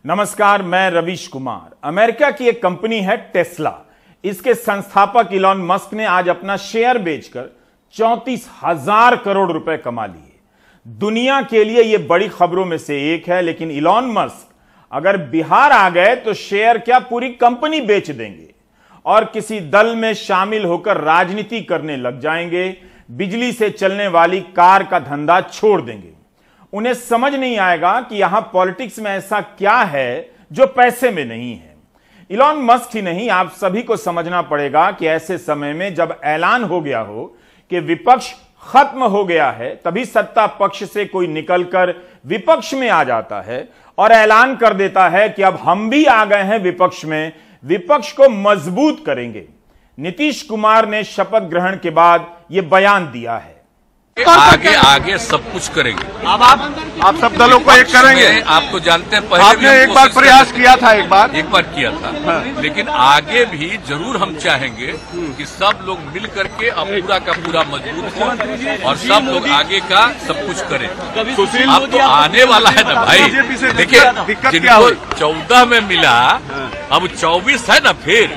नमस्कार, मैं रवीश कुमार। अमेरिका की एक कंपनी है टेस्ला। इसके संस्थापक इलॉन मस्क ने आज अपना शेयर बेचकर 34,000 करोड़ रुपए कमा लिए। दुनिया के लिए यह बड़ी खबरों में से एक है, लेकिन इलॉन मस्क अगर बिहार आ गए तो शेयर क्या पूरी कंपनी बेच देंगे और किसी दल में शामिल होकर राजनीति करने लग जाएंगे। बिजली से चलने वाली कार का धंधा छोड़ देंगे। उन्हें समझ नहीं आएगा कि यहां पॉलिटिक्स में ऐसा क्या है जो पैसे में नहीं है। इलॉन मस्क ही नहीं, आप सभी को समझना पड़ेगा कि ऐसे समय में जब ऐलान हो गया हो कि विपक्ष खत्म हो गया है, तभी सत्ता पक्ष से कोई निकलकर विपक्ष में आ जाता है और ऐलान कर देता है कि अब हम भी आ गए हैं विपक्ष में, विपक्ष को मजबूत करेंगे। नीतीश कुमार ने शपथ ग्रहण के बाद यह बयान दिया है। आगे सब कुछ करेंगे। अब आप सब दलों को एक करेंगे। आप तो जानते हैं, पहले आपने एक बार प्रयास किया था, एक बार किया था। हाँ। लेकिन आगे भी जरूर हम चाहेंगे कि सब लोग मिल करके अब पूरा का पूरा मजबूत हो और सब लोग आगे का सब कुछ करें। अब तो आने वाला है ना भाई। देखिए, जिनको 14 में मिला, अब 24 है ना, फिर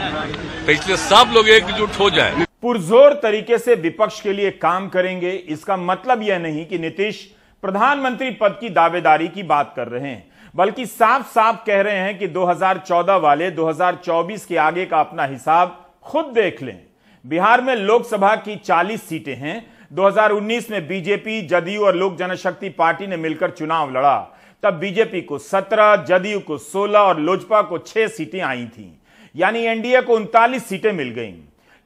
तो इसलिए सब लोग एकजुट हो जाए, पुरजोर तरीके से विपक्ष के लिए काम करेंगे। इसका मतलब यह नहीं कि नीतीश प्रधानमंत्री पद की दावेदारी की बात कर रहे हैं, बल्कि साफ साफ कह रहे हैं कि 2014 वाले 2024 के आगे का अपना हिसाब खुद देख लें। बिहार में लोकसभा की 40 सीटें हैं। 2019 में बीजेपी, जदयू और लोक जनशक्ति पार्टी ने मिलकर चुनाव लड़ा। तब बीजेपी को 17, जदयू को 16 और लोजपा को 6 सीटें आई थी, यानी एनडीए को 39 सीटें मिल गईं।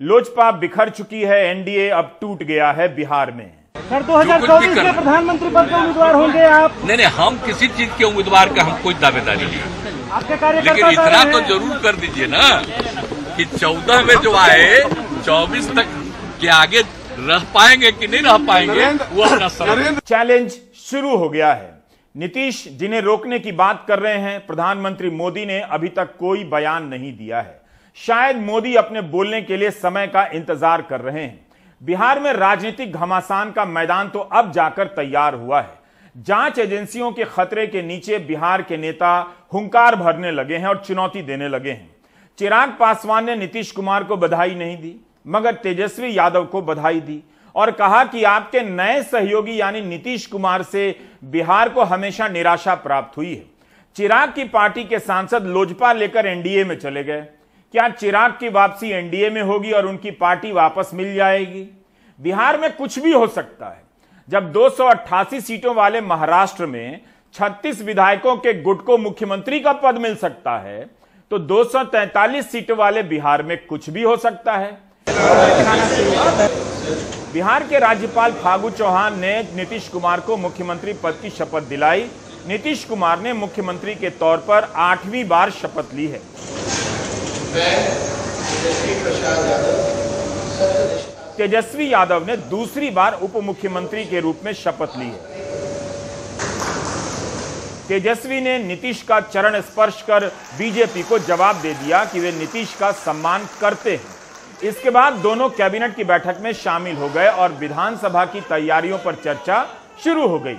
लोजपा बिखर चुकी है, एनडीए अब टूट गया है बिहार में। सर, 2024 में प्रधानमंत्री पद के उम्मीदवार होंगे आप? नहीं, हम किसी चीज के उम्मीदवार का हम कोई दावेदारी नहीं। आपके कार्यकर्ता लेकिन इतना तो जरूर कर दीजिए ना कि 14 में जो आए 24 तक के आगे रह पाएंगे कि नहीं रह पाएंगे, वो अपना चैलेंज शुरू हो गया है। नीतीश जिन्हें रोकने की बात कर रहे हैं, प्रधानमंत्री मोदी ने अभी तक कोई बयान नहीं दिया है। शायद मोदी अपने बोलने के लिए समय का इंतजार कर रहे हैं। बिहार में राजनीतिक घमासान का मैदान तो अब जाकर तैयार हुआ है। जांच एजेंसियों के खतरे के नीचे बिहार के नेता हुंकार भरने लगे हैं और चुनौती देने लगे हैं। चिराग पासवान ने नीतीश कुमार को बधाई नहीं दी, मगर तेजस्वी यादव को बधाई दी और कहा कि आपके नए सहयोगी यानी नीतीश कुमार से बिहार को हमेशा निराशा प्राप्त हुई है। चिराग की पार्टी के सांसद लोजपा लेकर एनडीए में चले गए। क्या चिराग की वापसी एनडीए में होगी और उनकी पार्टी वापस मिल जाएगी? बिहार में कुछ भी हो सकता है। जब 288 सीटों वाले महाराष्ट्र में 36 विधायकों के गुट को मुख्यमंत्री का पद मिल सकता है, तो 243 सीटों वाले बिहार में कुछ भी हो सकता है। बिहार के राज्यपाल फागू चौहान ने नीतीश कुमार को मुख्यमंत्री पद की शपथ दिलाई। नीतीश कुमार ने मुख्यमंत्री के तौर पर 8वीं बार शपथ ली है। तेजस्वी यादव ने दूसरी बार उप मुख्यमंत्री के रूप में शपथ ली है। तेजस्वी ने नीतीश का चरण स्पर्श कर बीजेपी को जवाब दे दिया कि वे नीतीश का सम्मान करते हैं। इसके बाद दोनों कैबिनेट की बैठक में शामिल हो गए और विधानसभा की तैयारियों पर चर्चा शुरू हो गई।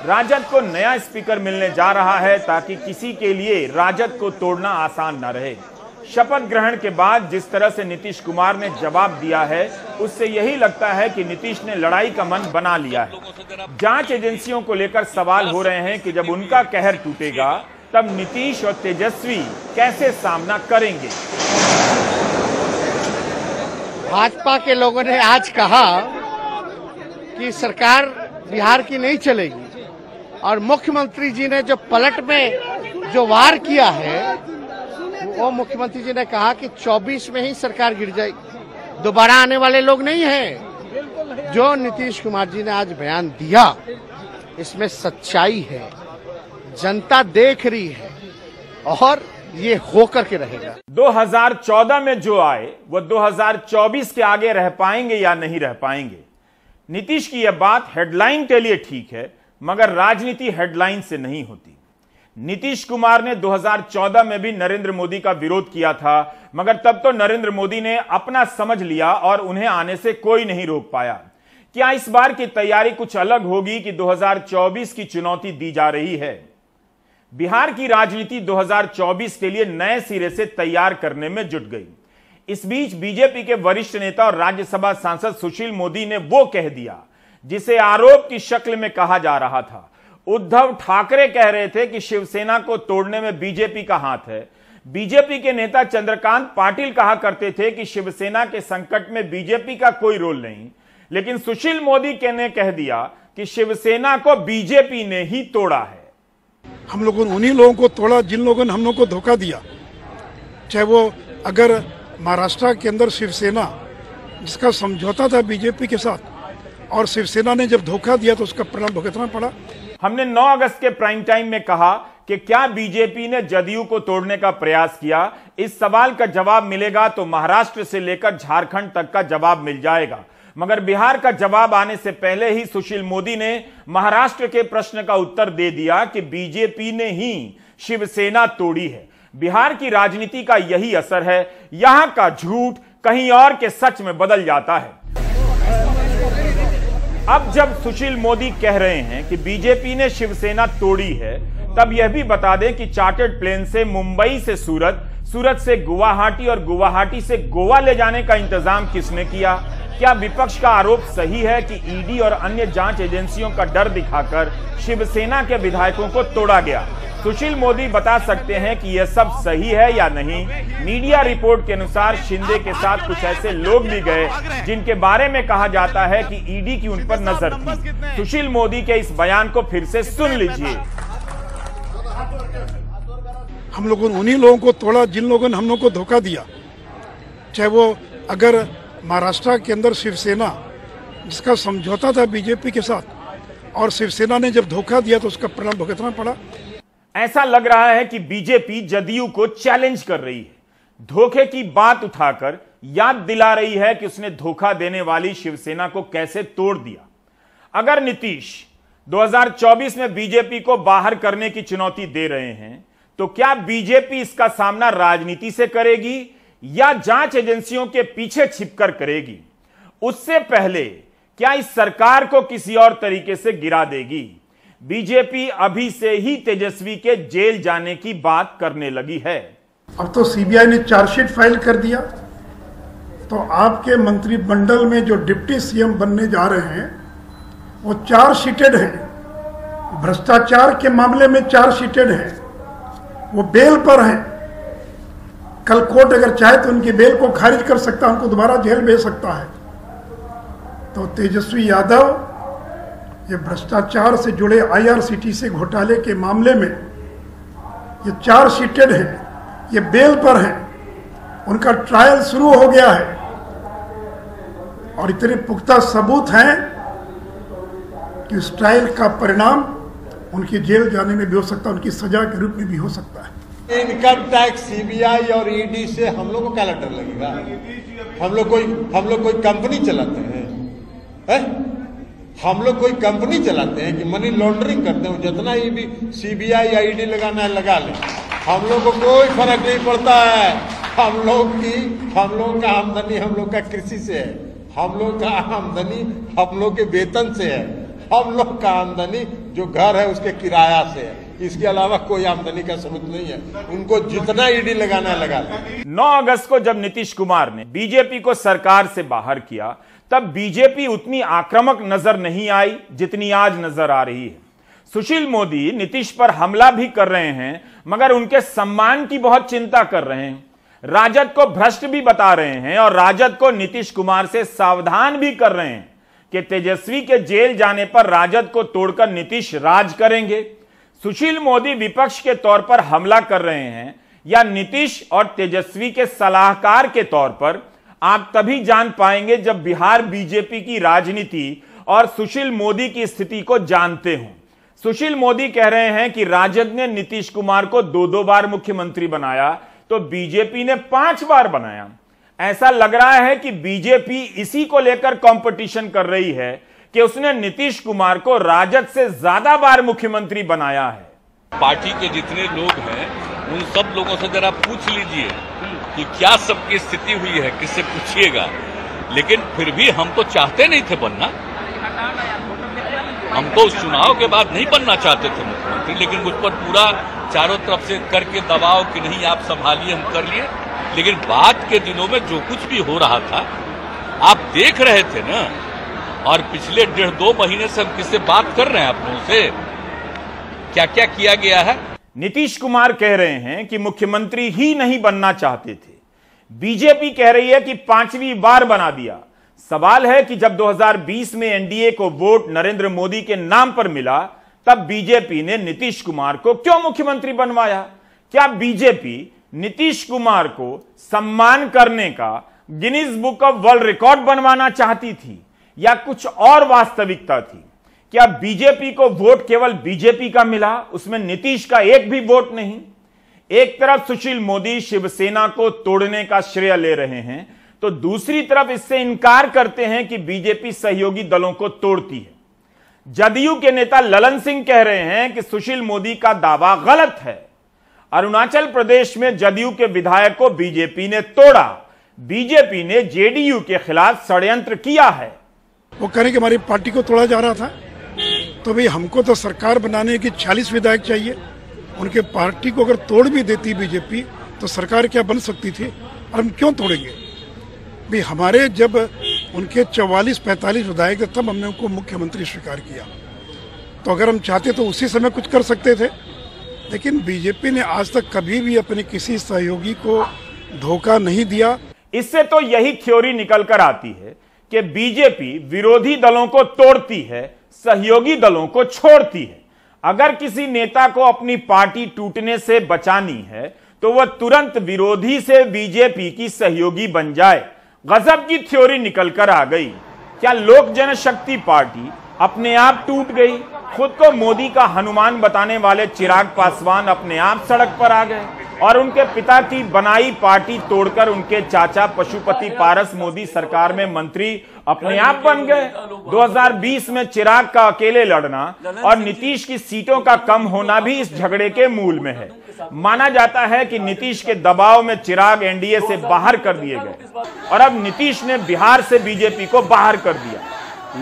राजद को नया स्पीकर मिलने जा रहा है ताकि किसी के लिए राजद को तोड़ना आसान न रहे। शपथ ग्रहण के बाद जिस तरह से नीतीश कुमार ने जवाब दिया है, उससे यही लगता है कि नीतीश ने लड़ाई का मन बना लिया है। जांच एजेंसियों को लेकर सवाल हो रहे हैं कि जब उनका कहर टूटेगा तब नीतीश और तेजस्वी कैसे सामना करेंगे। भाजपा के लोगों ने आज कहा कि सरकार बिहार की नहीं चलेगी और मुख्यमंत्री जी ने जो पलट में जो वार किया है, वो मुख्यमंत्री जी ने कहा कि 24 में ही सरकार गिर जाएगी, दोबारा आने वाले लोग नहीं हैं। जो नीतीश कुमार जी ने आज बयान दिया, इसमें सच्चाई है, जनता देख रही है और ये होकर के रहेगा। 2014 में जो आए वो 2024 के आगे रह पाएंगे या नहीं रह पाएंगे। नीतीश की यह बात हेडलाइन के लिए ठीक है, मगर राजनीति हेडलाइन से नहीं होती। नीतीश कुमार ने 2014 में भी नरेंद्र मोदी का विरोध किया था, मगर तब तो नरेंद्र मोदी ने अपना समझ लिया और उन्हें आने से कोई नहीं रोक पाया। क्या इस बार की तैयारी कुछ अलग होगी कि 2024 की चुनौती दी जा रही है? बिहार की राजनीति 2024 के लिए नए सिरे से तैयार करने में जुट गई। इस बीच बीजेपी के वरिष्ठ नेता और राज्यसभा सांसद सुशील मोदी ने वो कह दिया जिसे आरोप की शक्ल में कहा जा रहा था। उद्धव ठाकरे कह रहे थे कि शिवसेना को तोड़ने में बीजेपी का हाथ है। बीजेपी के नेता चंद्रकांत पाटिल कहा करते थे कि शिवसेना के संकट में बीजेपी का कोई रोल नहीं, लेकिन सुशील मोदी ने कह दिया कि शिवसेना को बीजेपी ने ही तोड़ा है। हम लोगों ने उन्हीं लोगों को तोड़ा जिन लोगों ने हम लोग को धोखा दिया। चाहे वो अगर महाराष्ट्र के अंदर शिवसेना जिसका समझौता था बीजेपी के साथ, और शिवसेना ने जब धोखा दिया तो उसका परिणाम भुगतना पड़ा। हमने 9 अगस्त के प्राइम टाइम में कहा कि क्या बीजेपी ने जदयू को तोड़ने का प्रयास किया। इस सवाल का जवाब मिलेगा तो महाराष्ट्र से लेकर झारखंड तक का जवाब मिल जाएगा, मगर बिहार का जवाब आने से पहले ही सुशील मोदी ने महाराष्ट्र के प्रश्न का उत्तर दे दिया कि बीजेपी ने ही शिवसेना तोड़ी है। बिहार की राजनीति का यही असर है, यहां का झूठ कहीं और के सच में बदल जाता है। अब जब सुशील मोदी कह रहे हैं कि बीजेपी ने शिवसेना तोड़ी है, तब यह भी बता दें कि चार्टर्ड प्लेन से मुंबई से सूरत, सूरत से गुवाहाटी और गुवाहाटी से गोवा ले जाने का इंतजाम किसने किया। क्या विपक्ष का आरोप सही है कि ईडी और अन्य जांच एजेंसियों का डर दिखाकर शिवसेना के विधायकों को तोड़ा गया। सुशील मोदी बता सकते हैं कि यह सब सही है या नहीं। मीडिया रिपोर्ट के अनुसार शिंदे के साथ कुछ ऐसे लोग भी गए जिनके बारे में कहा जाता है कि ईडी की उन पर नजर थी। सुशील मोदी के इस बयान को फिर से सुन लीजिए। हम लोगों ने उन्हीं लोगों को तोड़ा जिन लोगों ने हम लोग को धोखा दिया। चाहे वो अगर महाराष्ट्र के अंदर शिवसेना जिसका समझौता था बीजेपी के साथ, और शिवसेना ने जब धोखा दिया तो उसका परिणाम भुगतना पड़ा। ऐसा लग रहा है कि बीजेपी जदयू को चैलेंज कर रही है, धोखे की बात उठाकर याद दिला रही है कि उसने धोखा देने वाली शिवसेना को कैसे तोड़ दिया। अगर नीतीश 2024 में बीजेपी को बाहर करने की चुनौती दे रहे हैं, तो क्या बीजेपी इसका सामना राजनीति से करेगी या जांच एजेंसियों के पीछे छिपकर करेगी? उससे पहले क्या इस सरकार को किसी और तरीके से गिरा देगी? बीजेपी अभी से ही तेजस्वी के जेल जाने की बात करने लगी है। अब तो सीबीआई ने चार्जशीट फाइल कर दिया, तो आपके मंत्रिमंडल में जो डिप्टी सीएम बनने जा रहे हैं वो चार्जशीटेड हैं। भ्रष्टाचार के मामले में चार्जशीटेड हैं, वो बेल पर हैं। कल कोर्ट अगर चाहे तो उनकी बेल को खारिज कर सकता है, उनको दोबारा जेल भेज सकता है। तो तेजस्वी यादव ये भ्रष्टाचार से जुड़े IRCTC घोटाले के मामले में ये चार्जशीटेड हैं, ये बेल पर हैं, उनका ट्रायल शुरू हो गया है और इतने पुख्ता सबूत हैं कि उस ट्रायल का परिणाम उनके जेल जाने में भी हो सकता है, उनकी सजा के रूप में भी हो सकता है। इनकम टैक्स, CBI और ED से हम लोग को क्या डर लगेगा? हम लोग कोई कंपनी चलाते हैं, हम लोग कोई कंपनी चलाते हैं कि मनी लॉन्ड्रिंग करते हैं। जितना ही भी CBI या ED लगाना है लगा ले, हम लोग को कोई फर्क नहीं पड़ता है। हम लोग का आमदनी हम लोग का कृषि से है, हम लोग का आमदनी हम लोग के वेतन से है, हम लोग का आमदनी जो घर है उसके किराया से है। इसके अलावा कोई आमदनी का सबूत नहीं है। उनको जितना ED लगाना है लगा ले। 9 अगस्त को जब नीतीश कुमार ने बीजेपी को सरकार से बाहर किया, तब बीजेपी उतनी आक्रामक नजर नहीं आई जितनी आज नजर आ रही है। सुशील मोदी नीतीश पर हमला भी कर रहे हैं, मगर उनके सम्मान की बहुत चिंता कर रहे हैं। राजद को भ्रष्ट भी बता रहे हैं और राजद को नीतीश कुमार से सावधान भी कर रहे हैं कि तेजस्वी के जेल जाने पर राजद को तोड़कर नीतीश राज करेंगे। सुशील मोदी विपक्ष के तौर पर हमला कर रहे हैं या नीतीश और तेजस्वी के सलाहकार के तौर पर, आप तभी जान पाएंगे जब बिहार बीजेपी की राजनीति और सुशील मोदी की स्थिति को जानते हों। सुशील मोदी कह रहे हैं कि राजद ने नीतीश कुमार को 2-2 बार मुख्यमंत्री बनाया, तो बीजेपी ने 5 बार बनाया। ऐसा लग रहा है कि बीजेपी इसी को लेकर कंपटीशन कर रही है कि उसने नीतीश कुमार को राजद से ज्यादा बार मुख्यमंत्री बनाया है। पार्टी के जितने लोग हैं उन सब लोगों से जरा पूछ लीजिए कि क्या सबकी स्थिति हुई है, किससे पूछिएगा। लेकिन फिर भी हम तो चाहते नहीं थे बनना, हम तो उस चुनाव के बाद नहीं बनना चाहते थे मुख्यमंत्री, लेकिन मुझ पर पूरा चारों तरफ से करके दबाव कि नहीं आप संभालिए, हम कर लिए। लेकिन बाद के दिनों में जो कुछ भी हो रहा था आप देख रहे थे ना, और पिछले 1.5-2 महीने से हम किससे बात कर रहे हैं आप लोगों से, क्या क्या किया गया है। नीतीश कुमार कह रहे हैं कि मुख्यमंत्री ही नहीं बनना चाहते थे, बीजेपी कह रही है कि 5वीं बार बना दिया। सवाल है कि जब 2020 में एनडीए को वोट नरेंद्र मोदी के नाम पर मिला, तब बीजेपी ने नीतीश कुमार को क्यों मुख्यमंत्री बनवाया? क्या बीजेपी नीतीश कुमार को सम्मान करने का Guinness book of world record बनवाना चाहती थी, या कुछ और वास्तविकता थी? क्या बीजेपी को वोट केवल बीजेपी का मिला, उसमें नीतीश का एक भी वोट नहीं? एक तरफ सुशील मोदी शिवसेना को तोड़ने का श्रेय ले रहे हैं, तो दूसरी तरफ इससे इनकार करते हैं कि बीजेपी सहयोगी दलों को तोड़ती है। जदयू के नेता ललन सिंह कह रहे हैं कि सुशील मोदी का दावा गलत है। अरुणाचल प्रदेश में जदयू के विधायक को बीजेपी ने तोड़ा, बीजेपी ने जेडीयू के खिलाफ षड्यंत्र किया है। वो कह रहे कि हमारी पार्टी को तोड़ा जा रहा था, तो भाई हमको तो सरकार बनाने की 46 विधायक चाहिए। उनके पार्टी को अगर तोड़ भी देती बीजेपी तो सरकार क्या बन सकती थी, और हम क्यों तोड़ेंगे भाई? हमारे जब उनके 44-45 विधायक थे तब हमने उनको मुख्यमंत्री स्वीकार किया, तो अगर हम चाहते तो उसी समय कुछ कर सकते थे। लेकिन बीजेपी ने आज तक कभी भी अपने किसी सहयोगी को धोखा नहीं दिया। इससे तो यही थ्योरी निकल कर आती है कि बीजेपी विरोधी दलों को तोड़ती है, सहयोगी दलों को छोड़ती है। अगर किसी नेता को अपनी पार्टी टूटने से बचानी है तो वह तुरंत विरोधी से बीजेपी की सहयोगी बन जाए। गजब की थ्योरी निकल कर आ गई। क्या लोक जनशक्ति पार्टी अपने आप टूट गई? खुद को मोदी का हनुमान बताने वाले चिराग पासवान अपने आप सड़क पर आ गए और उनके पिता की बनाई पार्टी तोड़कर उनके चाचा पशुपति पारस मोदी सरकार में मंत्री अपने आप बन गए। 2020 में चिराग का अकेले लड़ना और नीतीश की सीटों का कम होना भी इस झगड़े के मूल में है। माना जाता है कि नीतीश के दबाव में चिराग एनडीए से बाहर कर दिए गए और अब नीतीश ने बिहार से बीजेपी को बाहर कर दिया।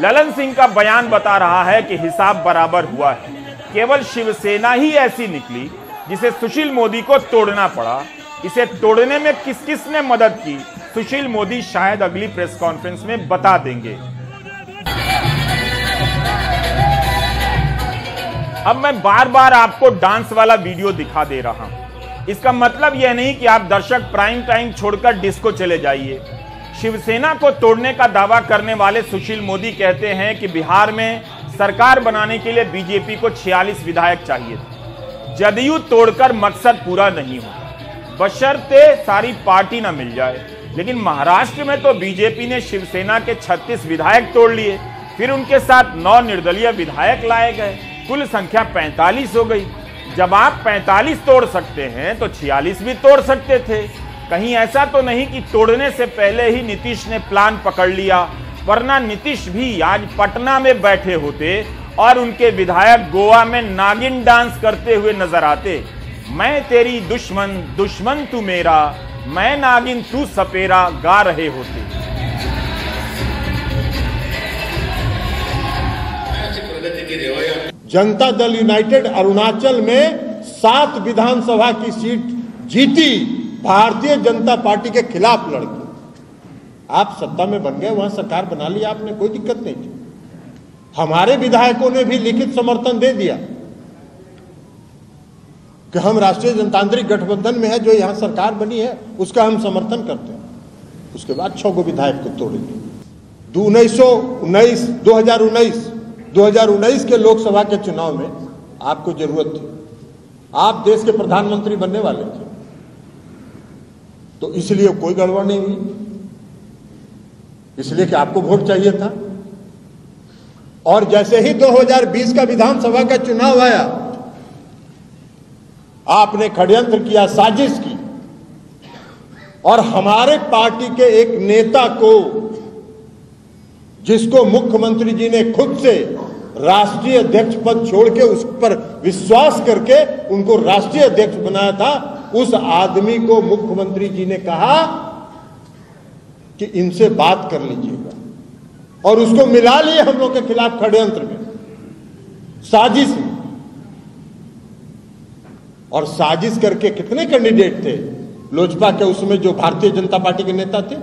ललन सिंह का बयान बता रहा है कि हिसाब बराबर हुआ है, केवल शिवसेना ही ऐसी निकली जिसे सुशील मोदी को तोड़ना पड़ा। इसे तोड़ने में किस किस ने मदद की, सुशील मोदी शायद अगली प्रेस कॉन्फ्रेंस में बता देंगे। अब मैं बार बार आपको डांस वाला वीडियो दिखा दे रहा हूं। इसका मतलब यह नहीं कि आप दर्शक प्राइम टाइम छोड़कर डिस्को चले जाइए। शिवसेना को तोड़ने का दावा करने वाले सुशील मोदी कहते हैं कि बिहार में सरकार बनाने के लिए बीजेपी को 46 विधायक चाहिए थे। जदयू तोड़कर मकसद पूरा नहीं होगा, बशर्ते सारी पार्टी ना मिल जाए। लेकिन महाराष्ट्र में तो बीजेपी ने शिवसेना के 36 विधायक तोड़ लिए, फिर उनके साथ 9 निर्दलीय विधायक लाए गए, कुल संख्या 45 हो गई। जब आप 45 तोड़ सकते हैं तो 46 भी तोड़ सकते थे। कहीं ऐसा तो नहीं कि तोड़ने से पहले ही नीतीश ने प्लान पकड़ लिया, वरना नीतीश भी आज पटना में बैठे होते और उनके विधायक गोवा में नागिन डांस करते हुए नजर आते। मैं तेरी दुश्मन, दुश्मन तू मेरा, मैं नागिन तू सपेरा गा रहे होते। जनता दल यूनाइटेड अरुणाचल में 7 विधानसभा की सीट जीती, भारतीय जनता पार्टी के खिलाफ लड़के। आप सत्ता में बन गए, वहां सरकार बना ली आपने, कोई दिक्कत नहीं थी। हमारे विधायकों ने भी लिखित समर्थन दे दिया कि हम राष्ट्रीय जनतांत्रिक गठबंधन में है, जो यहां सरकार बनी है उसका हम समर्थन करते हैं। उसके बाद 6 को विधायक को तोड़ेंगे। 2019 के लोकसभा के चुनाव में आपको जरूरत थी, आप देश के प्रधानमंत्री बनने वाले थे, तो इसलिए कोई गड़बड़ नहीं हुई, इसलिए कि आपको वोट चाहिए था। और जैसे ही 2020 का विधानसभा का चुनाव आया, आपने षड्यंत्र किया, साजिश की, और हमारे पार्टी के एक नेता को, जिसको मुख्यमंत्री जी ने खुद से राष्ट्रीय अध्यक्ष पद छोड़ के उस पर विश्वास करके उनको राष्ट्रीय अध्यक्ष बनाया था, उस आदमी को मुख्यमंत्री जी ने कहा कि इनसे बात कर लीजिएगा, और उसको मिला लिए हम लोग के खिलाफ षड्यंत्र में। साजिश। और साजिश करके कितने कैंडिडेट थे लोजपा के, उसमें जो भारतीय जनता पार्टी के नेता थे,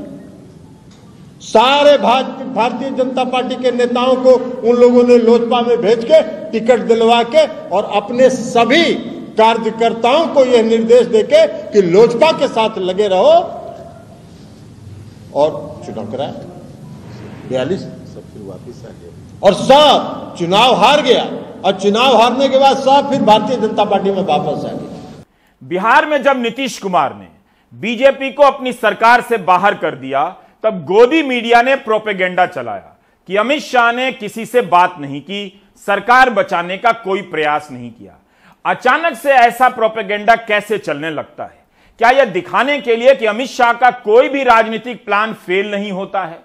सारे भारतीय जनता पार्टी के नेताओं को उन लोगों ने लोजपा में भेज के टिकट दिलवा के और अपने सभी कार्यकर्ताओं को यह निर्देश देके कि लोजपा के साथ लगे रहो, और चुनाव कराया 42, सब फिर वापिस आ गया और सब चुनाव हार गया, और चुनाव हारने के बाद सब फिर भारतीय जनता पार्टी में वापस आ गया। बिहार में जब नीतीश कुमार ने बीजेपी को अपनी सरकार से बाहर कर दिया, तब गोदी मीडिया ने प्रोपेगेंडा चलाया कि अमित शाह ने किसी से बात नहीं की, सरकार बचाने का कोई प्रयास नहीं किया। अचानक से ऐसा प्रोपेगेंडा कैसे चलने लगता है? क्या यह दिखाने के लिए कि अमित शाह का कोई भी राजनीतिक प्लान फेल नहीं होता है?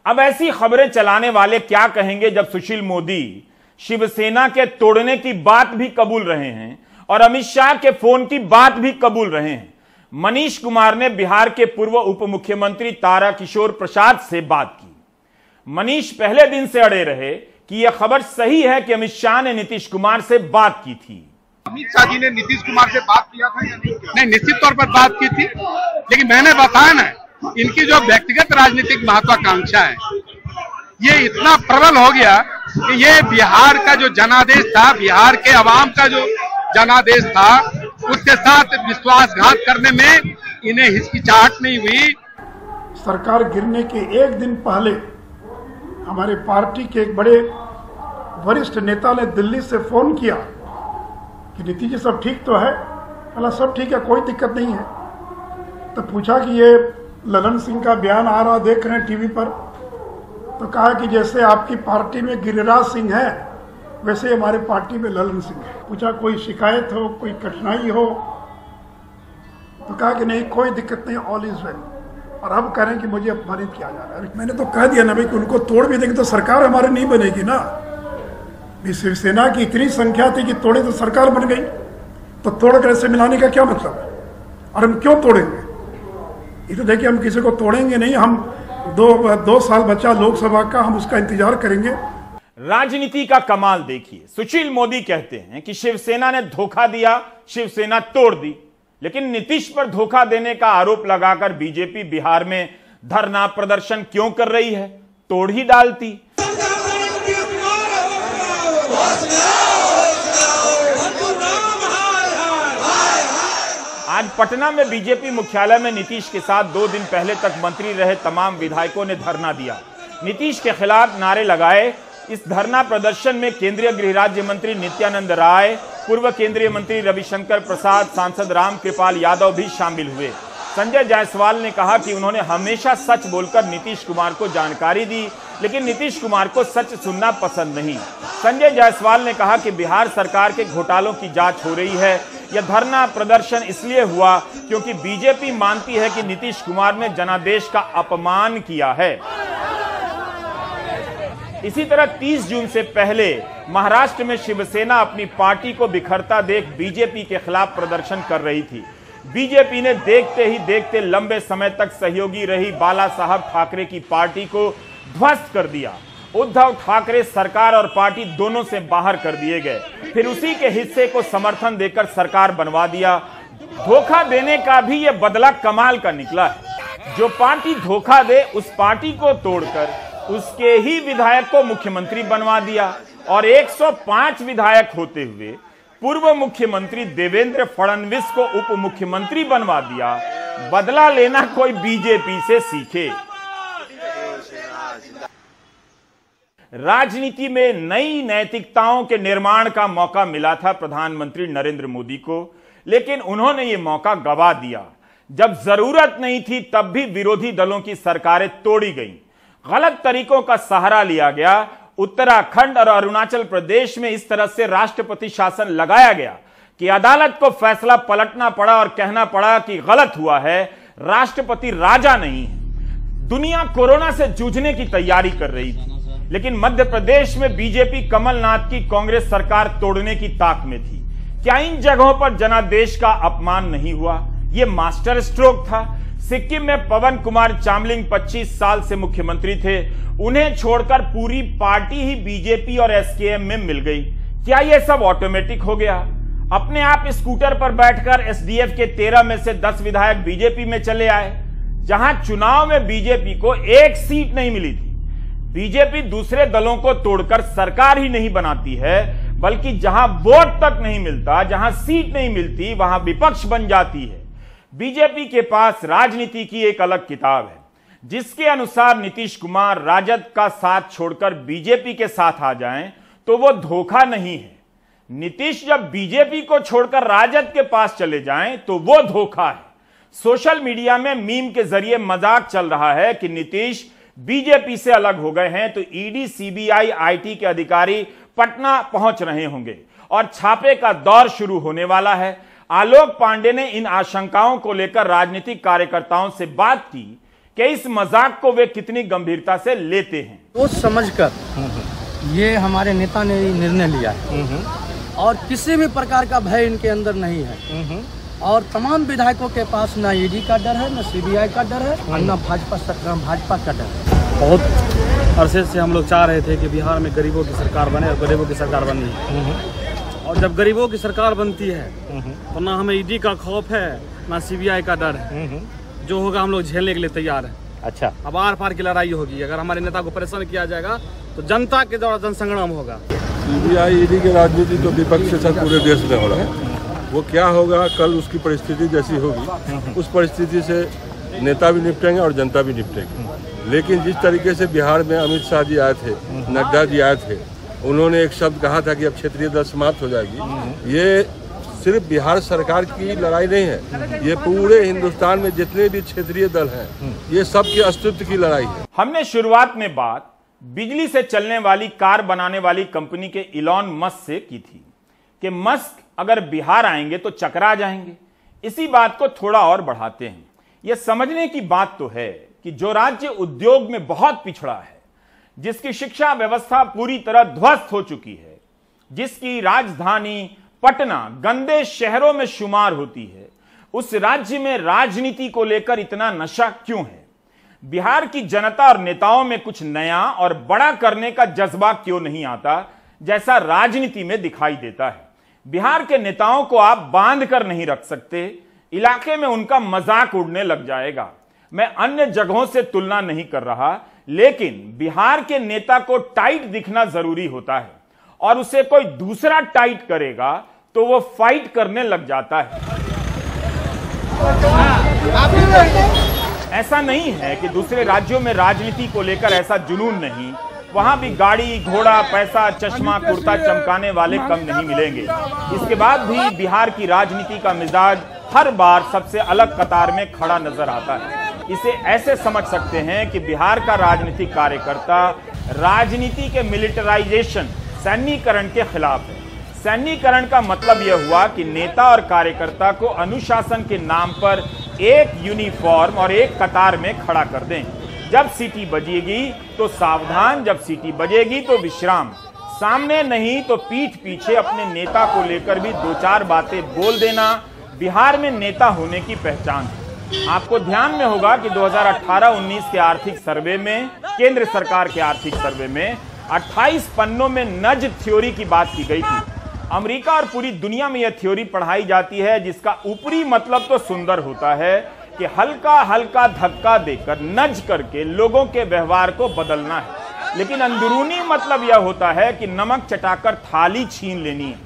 अब ऐसी खबरें चलाने वाले क्या कहेंगे जब सुशील मोदी शिवसेना के तोड़ने की बात भी कबूल रहे हैं और अमित शाह के फोन की बात भी कबूल रहे हैं? मनीष कुमार ने बिहार के पूर्व उप मुख्यमंत्री तारकिशोर प्रसाद से बात की। मनीष पहले दिन से अड़े रहे कि यह खबर सही है कि अमित शाह ने नीतीश कुमार से बात की थी। अमित शाह जी ने नीतीश कुमार से बात किया था या नहीं, निश्चित तौर पर बात की थी, लेकिन मैंने बताया ना, इनकी जो व्यक्तिगत राजनीतिक महत्वाकांक्षा है ये इतना प्रबल हो गया कि ये बिहार का जो जनादेश था, बिहार के अवाम का जो जनादेश था, उसके साथ विश्वासघात करने में इन्हें हिचकिचाहट नहीं हुई। सरकार गिरने के एक दिन पहले हमारे पार्टी के एक बड़े वरिष्ठ नेता ने दिल्ली से फोन किया कि नीतीश जी सब ठीक तो है? बोला सब ठीक है, कोई दिक्कत नहीं है। तो पूछा कि ये ललन सिंह का बयान आ रहा देख रहे हैं टीवी पर, तो कहा कि जैसे आपकी पार्टी में गिरिराज सिंह है वैसे हमारे पार्टी में ललन सिंह है। पूछा कोई शिकायत हो, कोई कठिनाई हो? तो कहा कि नहीं कोई दिक्कत नहीं, ऑल इज वेल। और अब कह रहे हैं कि मुझे अपमानित किया जा रहा है। मैंने तो कह दिया ना भाई कि उनको तोड़ भी देंगे तो सरकार हमारी नहीं बनेगी ना। शिवसेना की इतनी संख्या थी कि तोड़े तो सरकार बन गई, तो तोड़ कर ऐसे मिलाने का क्या मतलब है? और हम क्यों तोड़ेंगे? ये तो देखिए हम किसी को तोड़ेंगे नहीं, हम दो साल बचा लोकसभा का, हम उसका इंतजार करेंगे। राजनीति का कमाल देखिए, सुशील मोदी कहते हैं कि शिवसेना ने धोखा दिया, शिवसेना तोड़ दी, लेकिन नीतीश पर धोखा देने का आरोप लगाकर बीजेपी बिहार में धरना प्रदर्शन क्यों कर रही है? तोड़ ही डालती। आज पटना में बीजेपी मुख्यालय में नीतीश के साथ 2 दिन पहले तक मंत्री रहे तमाम विधायकों ने धरना दिया, नीतीश के खिलाफ नारे लगाए। इस धरना प्रदर्शन में केंद्रीय गृह राज्य मंत्री नित्यानंद राय, पूर्व केंद्रीय मंत्री रविशंकर प्रसाद, सांसद रामकृपाल यादव भी शामिल हुए। संजय जायसवाल ने कहा कि उन्होंने हमेशा सच बोलकर नीतीश कुमार को जानकारी दी, लेकिन नीतीश कुमार को सच सुनना पसंद नहीं। संजय जायसवाल ने कहा कि बिहार सरकार के घोटालों की जांच हो रही है। यह धरना प्रदर्शन इसलिए हुआ क्योंकि बीजेपी मानती है कि नीतीश कुमार ने जनादेश का अपमान किया है। इसी तरह 30 जून से पहले महाराष्ट्र में शिवसेना अपनी पार्टी को बिखरता देख बीजेपी के खिलाफ प्रदर्शन कर रही थी। बीजेपी ने देखते ही देखते लंबे समय तक सहयोगी रही बाला साहब ठाकरे की पार्टी को ध्वस्त कर दिया। उद्धव ठाकरे सरकार और पार्टी दोनों से बाहर कर दिए गए, फिर उसी के हिस्से को समर्थन देकर सरकार बनवा दिया। धोखा देने का भी यह बदला कमाल का निकला है। जो पार्टी धोखा दे उस पार्टी को तोड़कर उसके ही विधायक को मुख्यमंत्री बनवा दिया और 105 विधायक होते हुए पूर्व मुख्यमंत्री देवेंद्र फडणवीस को उप मुख्यमंत्री बनवा दिया। बदला लेना कोई बीजेपी से सीखे। राजनीति में नई नैतिकताओं के निर्माण का मौका मिला था प्रधानमंत्री नरेंद्र मोदी को, लेकिन उन्होंने ये मौका गवा दिया। जब जरूरत नहीं थी तब भी विरोधी दलों की सरकारें तोड़ी गईं, गलत तरीकों का सहारा लिया गया। उत्तराखंड और अरुणाचल प्रदेश में इस तरह से राष्ट्रपति शासन लगाया गया कि अदालत को फैसला पलटना पड़ा और कहना पड़ा कि गलत हुआ है, राष्ट्रपति राजा नहीं है। दुनिया कोरोना से जूझने की तैयारी कर रही थी, लेकिन मध्य प्रदेश में बीजेपी कमलनाथ की कांग्रेस सरकार तोड़ने की ताक में थी। क्या इन जगहों पर जनादेश का अपमान नहीं हुआ? यह मास्टर स्ट्रोक था। सिक्किम में पवन कुमार चामलिंग 25 साल से मुख्यमंत्री थे, उन्हें छोड़कर पूरी पार्टी ही बीजेपी और एसकेएम में मिल गई। क्या यह सब ऑटोमेटिक हो गया? अपने आप स्कूटर पर बैठकर एसडीएफ के 13 में से 10 विधायक बीजेपी में चले आए, जहां चुनाव में बीजेपी को एक सीट नहीं मिली थी। बीजेपी दूसरे दलों को तोड़कर सरकार ही नहीं बनाती है, बल्कि जहां वोट तक नहीं मिलता, जहां सीट नहीं मिलती, वहां विपक्ष बन जाती है। बीजेपी के पास राजनीति की एक अलग किताब है, जिसके अनुसार नीतीश कुमार राजद का साथ छोड़कर बीजेपी के साथ आ जाएं तो वो धोखा नहीं है। नीतीश जब बीजेपी को छोड़कर राजद के पास चले जाएं तो वो धोखा है। सोशल मीडिया में मीम के जरिए मजाक चल रहा है कि नीतीश बीजेपी से अलग हो गए हैं तो ईडी, सीबीआई, आईटी के अधिकारी पटना पहुंच रहे होंगे और छापे का दौर शुरू होने वाला है। आलोक पांडे ने इन आशंकाओं को लेकर राजनीतिक कार्यकर्ताओं से बात की कि इस मजाक को वे कितनी गंभीरता से लेते हैं। सोच समझकर ये हमारे नेता ने निर्णय लिया है और किसी भी प्रकार का भय इनके अंदर नहीं है और तमाम विधायकों के पास ना ईडी का डर है, ना सीबीआई का डर है और ना भाजपा का डर है। बहुत अरसे से हम लोग चाह रहे थे कि बिहार में गरीबों की सरकार बने और गरीबों की सरकार बनी और जब गरीबों की सरकार बनती है तो ना हमें ईडी का खौफ है, ना सीबीआई का डर है। जो होगा हम लोग झेलने के लिए तैयार हैं। अच्छा, अब आर पार की लड़ाई होगी। अगर हमारे नेता को परेशान किया जाएगा तो जनता के द्वारा जनसंग्राम होगा। सीबीआई, ईडी की राजनीति तो विपक्ष के साथ पूरे देश में हो रहा है। वो क्या होगा, कल उसकी परिस्थिति जैसी होगी उस परिस्थिति से नेता भी निपटेंगे और जनता भी निपटेगी। लेकिन जिस तरीके से बिहार में अमित शाह जी आए थे, नड्डा जी आए थे, उन्होंने एक शब्द कहा था कि अब क्षेत्रीय दल समाप्त हो जाएगी। ये सिर्फ बिहार सरकार की लड़ाई नहीं है, ये पूरे हिंदुस्तान में जितने भी क्षेत्रीय दल हैं, ये सबके अस्तित्व की लड़ाई है। हमने शुरुआत में बात बिजली से चलने वाली कार बनाने वाली कंपनी के इलॉन मस्क से की थी कि मस्क अगर बिहार आएंगे तो चकरा जाएंगे। इसी बात को थोड़ा और बढ़ाते हैं। यह समझने की बात तो है कि जो राज्य उद्योग में बहुत पिछड़ा है, जिसकी शिक्षा व्यवस्था पूरी तरह ध्वस्त हो चुकी है, जिसकी राजधानी पटना गंदे शहरों में शुमार होती है, उस राज्य में राजनीति को लेकर इतना नशा क्यों है? बिहार की जनता और नेताओं में कुछ नया और बड़ा करने का जज्बा क्यों नहीं आता, जैसा राजनीति में दिखाई देता है? बिहार के नेताओं को आप बांध कर नहीं रख सकते, इलाके में उनका मजाक उड़ने लग जाएगा। मैं अन्य जगहों से तुलना नहीं कर रहा, लेकिन बिहार के नेता को टाइट दिखना जरूरी होता है और उसे कोई दूसरा टाइट करेगा तो वो फाइट करने लग जाता है। ऐसा नहीं है कि दूसरे राज्यों में राजनीति को लेकर ऐसा जुनून नहीं, वहां भी गाड़ी, घोड़ा, पैसा, चश्मा, कुर्ता चमकाने वाले कम नहीं मिलेंगे। इसके बाद भी बिहार की राजनीति का मिजाज हर बार सबसे अलग कतार में खड़ा नजर आता है। इसे ऐसे समझ सकते हैं कि बिहार का राजनीतिक कार्यकर्ता राजनीति के मिलिटराइजेशन, सैन्यीकरण के खिलाफ है। सैन्यीकरण का मतलब यह हुआ कि नेता और कार्यकर्ता को अनुशासन के नाम पर एक यूनिफॉर्म और एक कतार में खड़ा कर दें। जब सीटी बजेगी तो सावधान, जब सीटी बजेगी तो विश्राम, सामने नहीं तो पीठ पीछे अपने नेता को लेकर भी दो चार बातें बोल देना बिहार में नेता होने की पहचान है। आपको ध्यान में होगा कि 2018-19 के आर्थिक सर्वे में, केंद्र सरकार के आर्थिक सर्वे में 28 पन्नों में नज थ्योरी की बात की गई थी। अमेरिका और पूरी दुनिया में यह थ्योरी पढ़ाई जाती है, जिसका ऊपरी मतलब तो सुंदर होता है कि हल्का हल्का धक्का देकर, नज करके लोगों के व्यवहार को बदलना है, लेकिन अंदरूनी मतलब यह होता है कि नमक चटाकर थाली छीन लेनी है।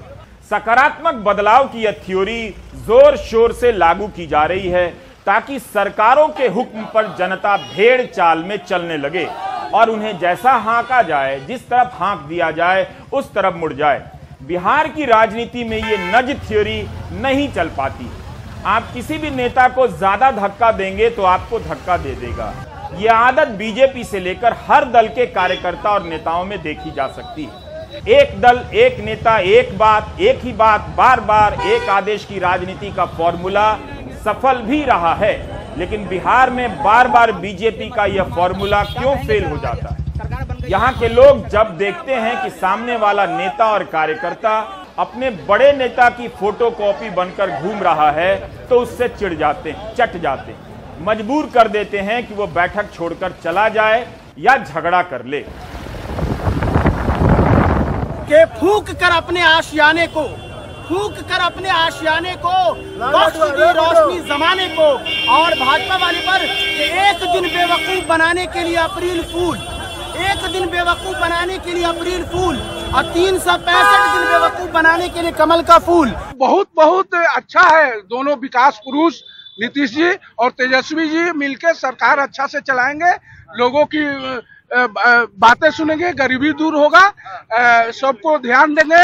सकारात्मक बदलाव की यह थ्योरी जोर शोर से लागू की जा रही है ताकि सरकारों के हुक्म पर जनता भेड़ चाल में चलने लगे और उन्हें जैसा हाँका जाए, जिस तरफ हाँक दिया जाए, उस तरफ मुड़ जाए। बिहार की राजनीति में ये नज थ्योरी नहीं चल पाती। आप किसी भी नेता को ज्यादा धक्का देंगे तो आपको धक्का दे देगा। यह आदत बीजेपी से लेकर हर दल के कार्यकर्ता और नेताओं में देखी जा सकती है। एक दल, एक नेता, एक बात, एक ही बात, बार बार एक आदेश की राजनीति का फॉर्मूला सफल भी रहा है, लेकिन बिहार में बार बार बीजेपी का यह फॉर्मूला क्यों फेल हो जाता है? यहाँ के लोग जब देखते हैं कि सामने वाला नेता और कार्यकर्ता अपने बड़े नेता की फोटोकॉपी बनकर घूम रहा है तो उससे चिढ़ जाते हैं, चट जाते हैं, मजबूर कर देते हैं कि वो बैठक छोड़कर चला जाए या झगड़ा कर ले। के फूंक कर अपने आशियाने को बख्श दी रोशनी जमाने को। और भाजपा वाले पर एक दिन बेवकूफ बनाने के लिए अप्रैल फूल, और 365 दिन बेवकूफ बनाने के लिए कमल का फूल। बहुत अच्छा है। दोनों विकास पुरुष नीतीश जी और तेजस्वी जी मिलकर सरकार अच्छा से चलाएंगे, लोगों की बातें सुनेंगे, गरीबी दूर होगा, सबको ध्यान देंगे,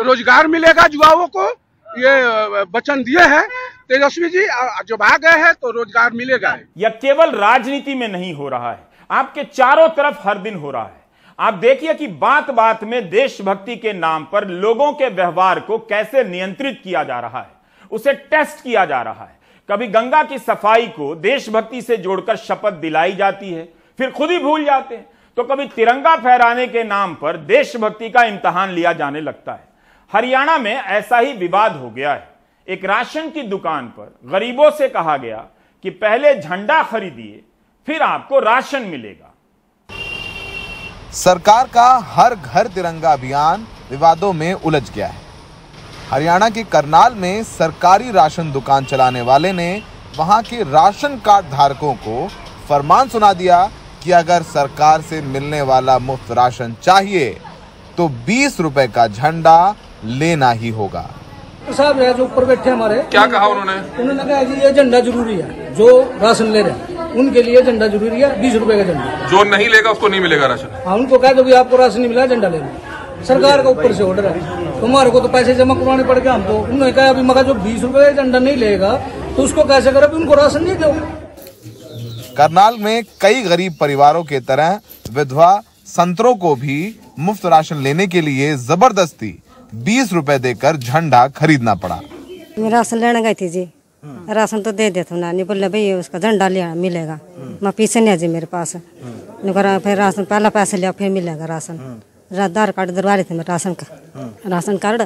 रोजगार मिलेगा युवाओं को। ये वचन दिए हैं तेजस्वी जी, जब आ गए हैं तो रोजगार मिलेगा। यह केवल राजनीति में नहीं हो रहा है, आपके चारों तरफ हर दिन हो रहा है। आप देखिए कि बात बात में देशभक्ति के नाम पर लोगों के व्यवहार को कैसे नियंत्रित किया जा रहा है, उसे टेस्ट किया जा रहा है। कभी गंगा की सफाई को देशभक्ति से जोड़कर शपथ दिलाई जाती है, फिर खुद ही भूल जाते हैं। तो कभी तिरंगा फहराने के नाम पर देशभक्ति का इम्तिहान लिया जाने लगता है। हरियाणा में ऐसा ही विवाद हो गया है। एक राशन की दुकान पर गरीबों से कहा गया कि पहले झंडा खरीदिए, फिर आपको राशन मिलेगा। सरकार का हर घर तिरंगा अभियान विवादों में उलझ गया है। हरियाणा के करनाल में सरकारी राशन दुकान चलाने वाले ने वहां के राशन कार्ड धारकों को फरमान सुना दिया कि अगर सरकार से मिलने वाला मुफ्त राशन चाहिए तो 20 रुपए का झंडा लेना ही होगा। साहब जो ऊपर बैठे हमारे, क्या कहा उन्होंने कहा कि ये झंडा जरूरी है, जो राशन ले रहे हैं उनके लिए झंडा जरूरी है, 20 रुपए का झंडा। जो नहीं लेगा उसको नहीं मिलेगा राशन। हाँ, उनको कह दो भी आपको राशन नहीं मिला, झंडा ले लो। सरकार का ऊपर से ऑर्डर है, तुम्हारे को तो पैसे जमा करवाने पड़ेगा हमको। उन्होंने कहा अभी मगर जो 20 रुपए का झंडा नहीं लेगा तो उसको कैसे करे, उनको राशन नहीं दो। करनाल में कई गरीब परिवारों के तरह विधवा संतरों को भी मुफ्त राशन लेने के लिए जबरदस्ती 20 रुपए देकर झंडा खरीदना पड़ा। मैं राशन लेने गई थी जी, राशन तो दे देता हूँ ना, नहीं बोले भाई उसका झंडा लिया मिलेगा। मैं पीछे नहीं जी मेरे पास, फिर राशन पहला पैसे लिया फिर मिलेगा राशन। आधार कार्ड दरवा रहे थे मैं राशन कार्ड,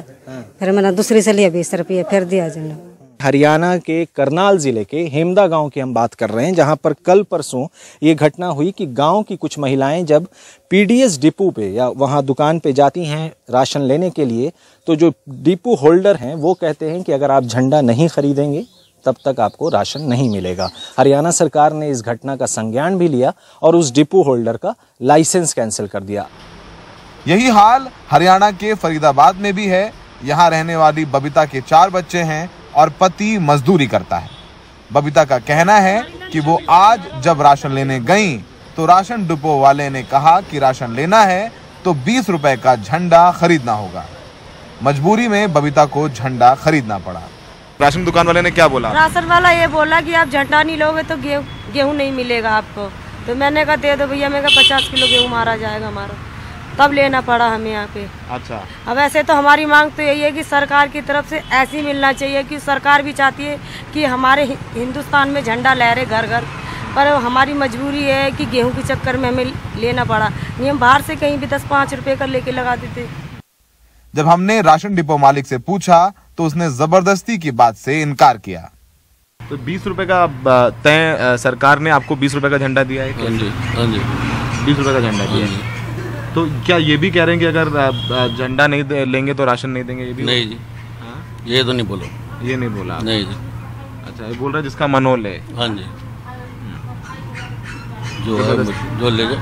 फिर मैंने दूसरी से लिया 20 रुपये, फिर दिया झंडा। हरियाणा के करनाल जिले के हेमदा गांव की हम बात कर रहे हैं, जहां पर कल परसों ये घटना हुई कि गांव की कुछ महिलाएं जब पीडीएस डिपो पे या वहां दुकान पे जाती हैं राशन लेने के लिए, तो जो डिपो होल्डर हैं वो कहते हैं कि अगर आप झंडा नहीं खरीदेंगे तब तक आपको राशन नहीं मिलेगा। हरियाणा सरकार ने इस घटना का संज्ञान भी लिया और उस डिपो होल्डर का लाइसेंस कैंसिल कर दिया। यही हाल हरियाणा के फरीदाबाद में भी है। यहाँ रहने वाली बबीता के 4 बच्चे हैं और पति मजदूरी करता है। बबीता का कहना है कि वो आज जब राशन लेने गईं तो राशन डिपो वाले ने कहा कि राशन लेना है तो 20 रुपए का झंडा खरीदना होगा। मजबूरी में बबीता को झंडा खरीदना पड़ा। राशन दुकान वाले ने क्या बोला? राशन वाला ये बोला कि आप झंडा नहीं लोगे तो गेहूं नहीं मिलेगा आपको। तो मैंने कहा दे दो भैया, मैं कहा 50 किलो गेहूं मारा जाएगा हमारा, तब लेना पड़ा हमें यहाँ पे। अच्छा, अब ऐसे तो हमारी मांग तो यही है कि सरकार की तरफ से ऐसी मिलना चाहिए कि सरकार भी चाहती है कि हमारे हिंदुस्तान में झंडा लहरे घर घर, पर हमारी मजबूरी है कि गेहूं के चक्कर में हमें लेना पड़ा। नहीं हम बाहर से कहीं भी 10-5 रुपए का लेके लगा देते। जब हमने राशन डिपो मालिक से पूछा तो उसने जबरदस्ती की बात से इनकार किया। तो 20 रुपए का तय सरकार ने आपको 20 रुपए का झंडा दिया है? हाँ जी, हाँ जी, 20 रुपए का झंडा दिया है। तो क्या ये भी कह रहे हैं कि अगर झंडा नहीं लेंगे तो राशन नहीं देंगे? ये भी नहीं जी, ये तो नहीं बोलो। ये नहीं बोला? नहीं जी। अच्छा, ये बोल रहा है जिसका मनोल है। हाँ जी, जो ले ले,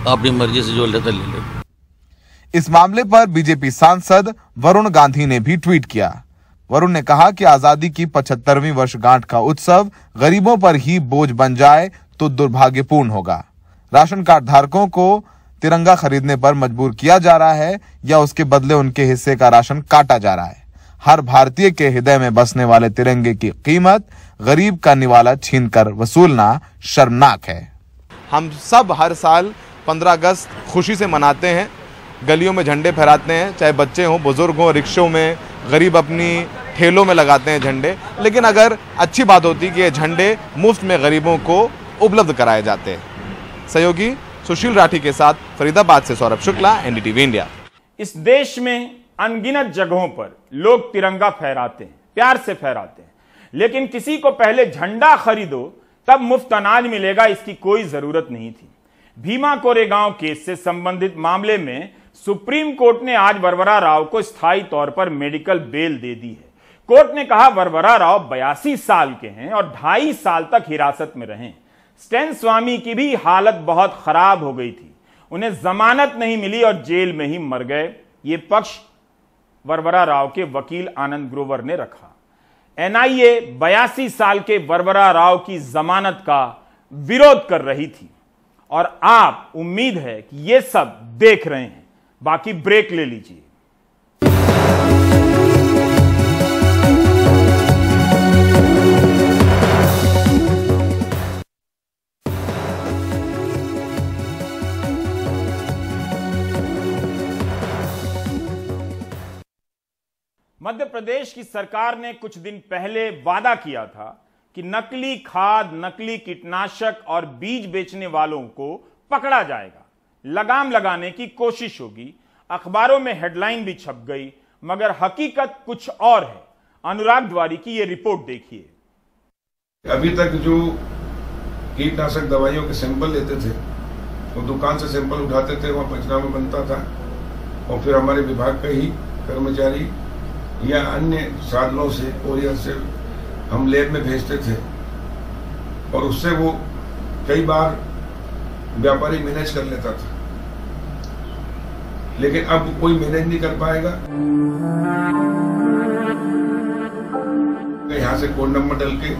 अपनी मर्जी से जो लेता ले ले। इस मामले पर बीजेपी सांसद वरुण गांधी ने भी ट्वीट किया। वरुण ने कहा कि आजादी की 75वीं वर्षगांठ का उत्सव गरीबों पर ही बोझ बन जाए तो दुर्भाग्यपूर्ण होगा। राशन कार्ड धारकों को तिरंगा खरीदने पर मजबूर किया जा रहा है या उसके बदले उनके हिस्से का राशन काटा जा रहा है। हर भारतीय के हृदय में बसने वाले तिरंगे की कीमत गरीब का निवाला छीनकर वसूलना शर्मनाक है। हम सब हर साल 15 अगस्त खुशी से मनाते हैं, गलियों में झंडे फहराते हैं, चाहे बच्चे हों, बुजुर्ग हों, रिक्शों में, गरीब अपनी ठेलों में लगाते हैं झंडे। लेकिन अगर अच्छी बात होती कि ये झंडे मुफ्त में गरीबों को उपलब्ध कराए जाते। सहयोगी सुशील राठी के साथ फरीदाबाद से सौरभ शुक्ला, एनडीटीवी इंडिया। इस देश में अनगिनत जगहों पर लोग तिरंगा फहराते हैं, प्यार से फहराते हैं, लेकिन किसी को पहले झंडा खरीदो तब मुफ्त अनाज मिलेगा इसकी कोई जरूरत नहीं थी। भीमा कोरेगांव केस से संबंधित मामले में सुप्रीम कोर्ट ने आज वरवरा राव को स्थायी तौर पर मेडिकल बेल दे दी है। कोर्ट ने कहा वरवरा राव 82 साल के हैं और 2.5 साल तक हिरासत में रहे। स्टैन स्वामी की भी हालत बहुत खराब हो गई थी, उन्हें जमानत नहीं मिली और जेल में ही मर गए। ये पक्ष वरवरा राव के वकील आनंद ग्रोवर ने रखा। एनआईए 82 साल के वरवरा राव की जमानत का विरोध कर रही थी और आप उम्मीद है कि ये सब देख रहे हैं। बाकी ब्रेक ले लीजिए। मध्य प्रदेश की सरकार ने कुछ दिन पहले वादा किया था कि नकली खाद, नकली कीटनाशक और बीज बेचने वालों को पकड़ा जाएगा, लगाम लगाने की कोशिश होगी। अखबारों में हेडलाइन भी छप गई, मगर हकीकत कुछ और है। अनुराग द्वारी की यह रिपोर्ट देखिए। अभी तक जो कीटनाशक दवाइयों के सैंपल लेते थे वो दुकान से सैंपल उठाते थे, वहां पंचनामा बनता था और फिर हमारे विभाग का ही कर्मचारी या अन्य साधनों से कोरियर से हम लैब में भेजते थे और उससे वो कई बार व्यापारी मैनेज कर लेता था, लेकिन अब कोई मैनेज नहीं कर पाएगा। यहाँ से कोड नंबर डल के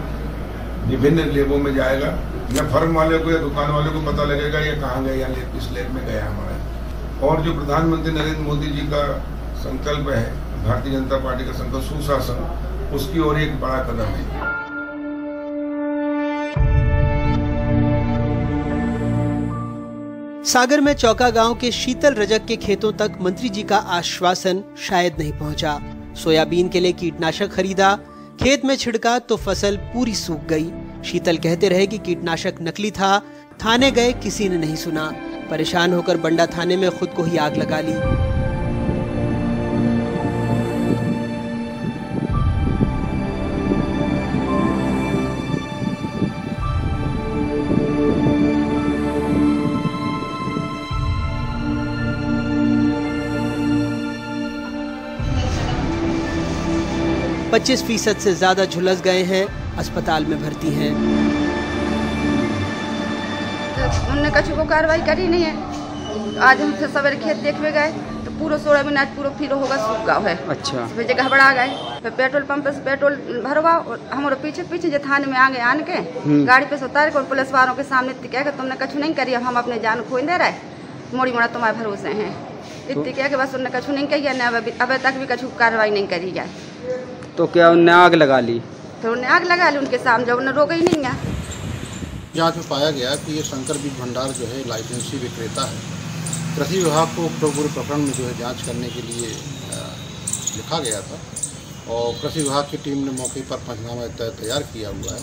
विभिन्न लेबों में जाएगा, न फर्म वाले को या दुकान वाले को पता लगेगा ये कहाँ गया, इस लैब में गया हमारा। और जो प्रधानमंत्री नरेंद्र मोदी जी का संकल्प है, भारतीय जनता पार्टी का संकल्प सुशासन, उसकी ओर एक बड़ा कदम है। सागर में चौका गांव के शीतल रजक के खेतों तक मंत्री जी का आश्वासन शायद नहीं पहुंचा। सोयाबीन के लिए कीटनाशक खरीदा, खेत में छिड़का तो फसल पूरी सूख गई। शीतल कहते रहे कि कीटनाशक नकली था। थाने गए, किसी ने नहीं सुना। परेशान होकर बंडा थाने में खुद को ही आग लगा ली। पच्चीस % से ज्यादा झुलस गए हैं, अस्पताल में भर्ती हैं। उन्होंने कछु को कार्रवाई करी नहीं है। आज हम फिर सवेरे खेत देखने गए तो पूरा सोयाबीन आज पूरा फिर होगा सूख गया है। अच्छा। फिर जगह घबरा गए, फिर पेट्रोल पंप से पेट्रोल भरवा और हमारे पीछे पीछे जो थाने में आगे आन के गाड़ी पे से उतार और पुलिस वालों के सामने कह के तुमने कछु नहीं करी, हम अपने जान खोई दे रहे, मोड़ी मोड़ा तुम्हारे भरोसे हैं। इतनी कह के बस उन्होंने कछु नहीं कही, अब तक भी कछु कार्रवाई नहीं करी जाए। तो क्या उन्हें आग लगा ली? तो उन्हें आग लगा ली उनके सामने, जब उन्हें रोका ही नहीं है। जांच में पाया गया कि ये शंकर बीज भंडार जो है लाइसेंसी विक्रेता है। कृषि विभाग को पूरे प्रकरण में जो है जांच करने के लिए लिखा गया था और कृषि विभाग की टीम ने मौके पर पंचनामा तैयार किया हुआ है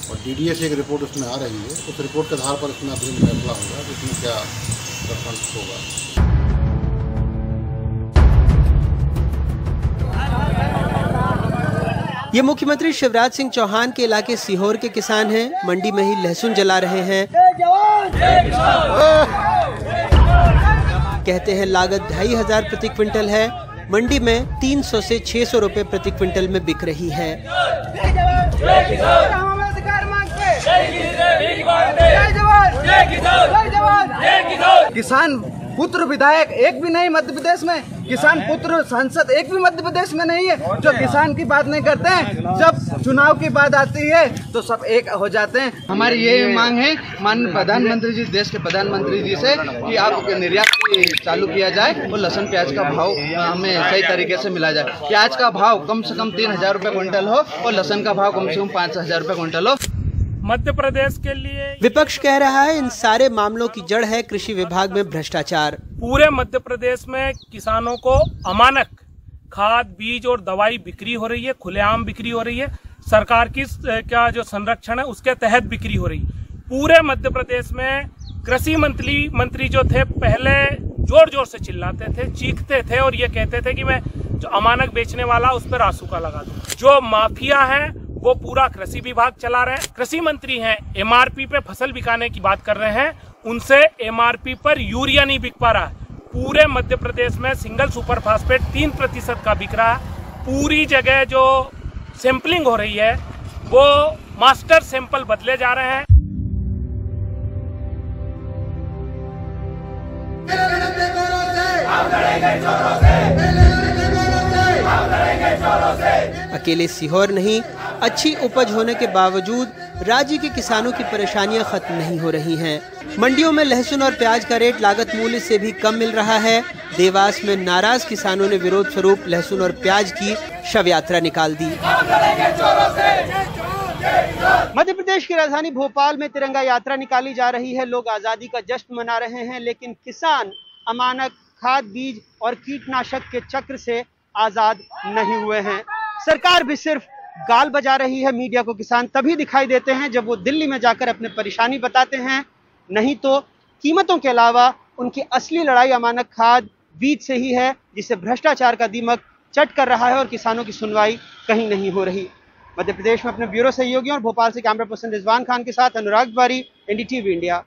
और डीडीए से एक रिपोर्ट उसमें आ रही है। उस रिपोर्ट के आधार पर इसमें अग्रिम फैसला होगा कि इसमें क्या प्रकरण होगा। ये मुख्यमंत्री शिवराज सिंह चौहान के इलाके सीहोर के किसान हैं। मंडी में ही लहसुन जला रहे हैं। कहते हैं लागत 2500 प्रति क्विंटल है। मंडी में 300 से 600 रुपए प्रति क्विंटल में बिक रही है। किसान पुत्र विधायक एक भी नहीं मध्य प्रदेश में, किसान पुत्र सांसद एक भी मध्य प्रदेश में नहीं है जो किसान की बात नहीं करते हैं। जब चुनाव की बात आती है तो सब एक हो जाते हैं। हमारी ये मांग है माननीय प्रधानमंत्री जी, देश के प्रधानमंत्री जी से कि आप निर्यात चालू किया जाए और लहसुन प्याज का भाव हमें सही तरीके से मिला जाए। प्याज का भाव कम से कम 3000 रुपए क्विंटल हो और लहसुन का भाव कम से कम 5000 रुपए क्विंटल हो। मध्य प्रदेश के लिए विपक्ष कह रहा है इन सारे मामलों की जड़ है कृषि विभाग में भ्रष्टाचार। पूरे मध्य प्रदेश में किसानों को अमानक खाद, बीज और दवाई बिक्री हो रही है, खुलेआम बिक्री हो रही है। सरकार की क्या जो संरक्षण है उसके तहत बिक्री हो रही। पूरे मध्य प्रदेश में कृषि मंत्री जो थे पहले जोर जोर से चिल्लाते थे, चीखते थे और ये कहते थे कि मैं जो अमानक बेचने वाला उस पर आंसू लगा दूं। जो माफिया है वो पूरा कृषि विभाग चला रहे हैं। कृषि मंत्री हैं, एमआरपी पे फसल बिकाने की बात कर रहे हैं, उनसे एमआरपी पर यूरिया नहीं बिक पा रहा है। पूरे मध्य प्रदेश में सिंगल सुपर फास्फेट 3% का बिक रहा है। पूरी जगह जो सैंपलिंग हो रही है वो मास्टर सैंपल बदले जा रहे हैं। अकेले सीहोर नहीं, अच्छी उपज होने के बावजूद राज्य के किसानों की परेशानियां खत्म नहीं हो रही हैं। मंडियों में लहसुन और प्याज का रेट लागत मूल्य से भी कम मिल रहा है। देवास में नाराज किसानों ने विरोध स्वरूप लहसुन और प्याज की शव यात्रा निकाल दी। मध्य प्रदेश की राजधानी भोपाल में तिरंगा यात्रा निकाली जा रही है। लोग आजादी का जश्न मना रहे हैं, लेकिन किसान अमानक खाद, बीज और कीटनाशक के चक्र से आजाद नहीं हुए हैं। सरकार भी सिर्फ गाल बजा रही है। मीडिया को किसान तभी दिखाई देते हैं जब वो दिल्ली में जाकर अपने परेशानी बताते हैं, नहीं तो कीमतों के अलावा उनकी असली लड़ाई अमानक खाद, बीज से ही है, जिसे भ्रष्टाचार का दीमक चट कर रहा है और किसानों की सुनवाई कहीं नहीं हो रही। मध्य प्रदेश में अपने ब्यूरो सहयोगियों और भोपाल से कैमरा पर्सन रिजवान खान के साथ अनुराग तिवारी, एनडीटीवी इंडिया।